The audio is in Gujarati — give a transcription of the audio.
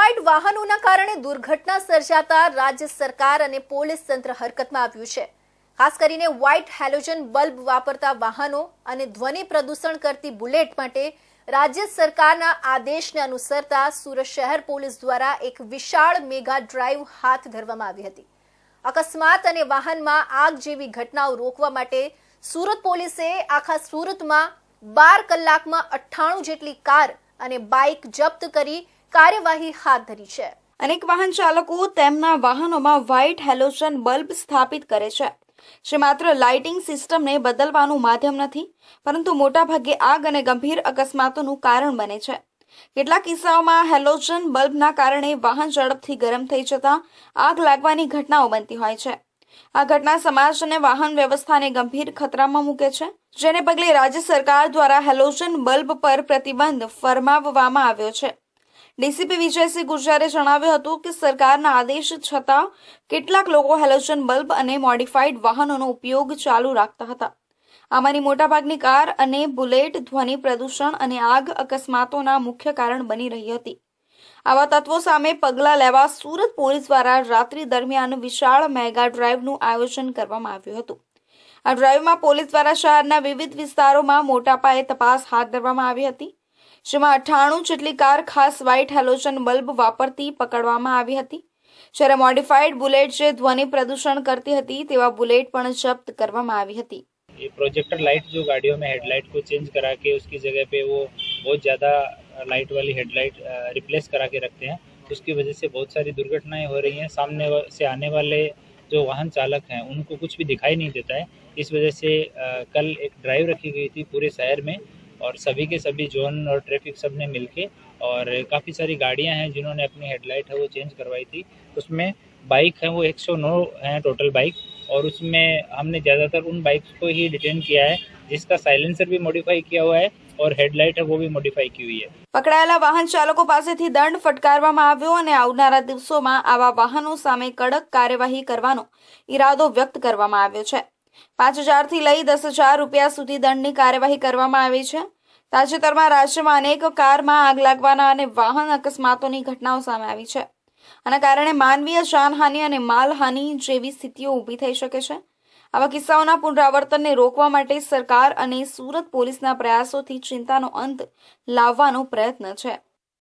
મોડિફાઈડ વાહનોના કારણે દુર્ઘટના સર્જાતા રાજ્ય સરકાર અને પોલીસ તંત્ર હરકતમાં આવ્યું છે। ખાસ કરીને વ્હાઇટ હેલોજન બલ્બ વાપરતા વાહનો અને ધ્વનિ પ્રદૂષણ કરતી બુલેટ માટે રાજ્ય સરકારના આદેશને અનુસરતા સુરત શહેર પોલીસ દ્વારા એક વિશાળ મેગા ડ્રાઈવ હાથ ધરવામાં આવી હતી। અકસ્માત અને વાહનમાં આગ જેવી ઘટનાઓ રોકવા માટે સુરત પોલીસે આખા સુરતમાં 12 કલાકમાં 98 જેટલી કાર અને બાઇક જપ્ત કરી કાર્યવાહી હાથ ધરી છે। અનેક વાહન ચાલકો તેમના વાહનોમાં વ્હાઇટ હેલોજન બલ્બ સ્થાપિત કરે છે, જે માત્ર લાઇટિંગ સિસ્ટમને બદલવાનું માધ્યમ નથી, પરંતુ મોટાભાગે આગ અને ગંભીર અકસ્માતોનું કારણ બને છે। કેટલાક કિસ્સાઓમાં હેલોજન બલ્બના કારણે વાહન ઝડપથી ગરમ થઈ જતા આગ લાગવાની ઘટનાઓ બનતી હોય છે। આ ઘટના સમાજ અને વાહન વ્યવસ્થાને ગંભીર ખતરામાં મૂકે છે, જેને પગલે રાજ્ય સરકાર દ્વારા હેલોજન બલ્બ પર પ્રતિબંધ ફરમાવવામાં આવ્યો છે। ડીસીપી વિજયસિંહ ગુર્જરે જણાવ્યું હતું કે સરકારના આદેશ છતાં કેટલાક લોકો હેલોજન બલ્બ અને મોડિફાઈડ વાહનોનો ઉપયોગ ચાલુ રાખતા હતા। આમાંની મોટાભાગની કાર અને બુલેટ ધ્વનિ પ્રદૂષણ અને આગ અકસ્માતોના મુખ્ય કારણ બની રહી હતી। આવા તત્વો સામે પગલાં લેવા સુરત પોલીસ દ્વારા રાત્રિ દરમિયાન વિશાળ મેગા ડ્રાઈવનું આયોજન કરવામાં આવ્યું હતું। આ ડ્રાઈવમાં પોલીસ દ્વારા શહેરના વિવિધ વિસ્તારોમાં મોટા પાયે તપાસ હાથ ધરવામાં આવી હતી, જેમાં 98 જેટલી કાર ખાસ વ્હાઇટ હેલોજન બલ્બ વાપરતી પકડવામાં આવી હતી, જ્યારે મોડિફાઈડ बुलेट જે ધ્વનિ પ્રદૂષણ કરતી હતી તેવા बुलेट પણ જપ્ત કરવામાં આવી હતી। ये प्रोजेक्टर लाइट जो गाड़ियों में हेडलाइट को चेंज करा के उसकी जगह पे वो बहुत ज़्यादा लाइट वाली हेडलाइट रिप्लेस करा के रखते हैं, तो उसकी वजह से बहुत सारी दुर्घटनाएं हो रही हैं। सामने से आने वाले जो वाहन चालक हैं उनको कुछ भी दिखाई नहीं देता है। इस वजह से कल एक ड्राइव रखी गई थी पूरे शहर में, और सभी के सभी जोन और ट्रैफिक सब ने मिलके, और काफ़ी सारी गाड़ियां हैं जिन्होंने अपनी हेडलाइट है वो चेंज करवाई थी। उसमें बाइक है वो 109 हैं टोटल बाइक, और उसमें हमने ज़्यादातर उन बाइक्स को ही डिटेन किया है जिसका साइलेंसर भी मॉडिफाई किया हुआ है और हेडलाइट है वो भी मॉडिफाई की हुई है। પકડાયેલા વાહન ચાલકો પાસેથી દંડ ફટકારવામાં આવ્યો અને આવનારા દિવસોમાં આવા વાહનો સામે કડક કાર્યવાહી કરવાનો ઈરાદો વ્યક્ત કરવામાં આવ્યો છે। 5,000 થી લઈ 10,000 રૂપિયા સુધી દંડની કાર્યવાહી કરવામાં આવી છે। તાજેતરમાં રાજ્યમાં અનેક કારમાં આગ લાગવાના અને વાહન અકસ્માતોની ઘટનાઓ સામે આવી છે। આના કારણે માનવીય જાનહાનિ અને માલહાનિ જેવી સ્થિતિઓ ઊભી થઈ શકે છે। આવા કિસ્સાઓના પુનરાવર્તનને રોકવા માટે સરકાર અને સુરત પોલીસના પ્રયાસોથી ચિંતાનો અંત લાવવાનો પ્રયત્ન છે।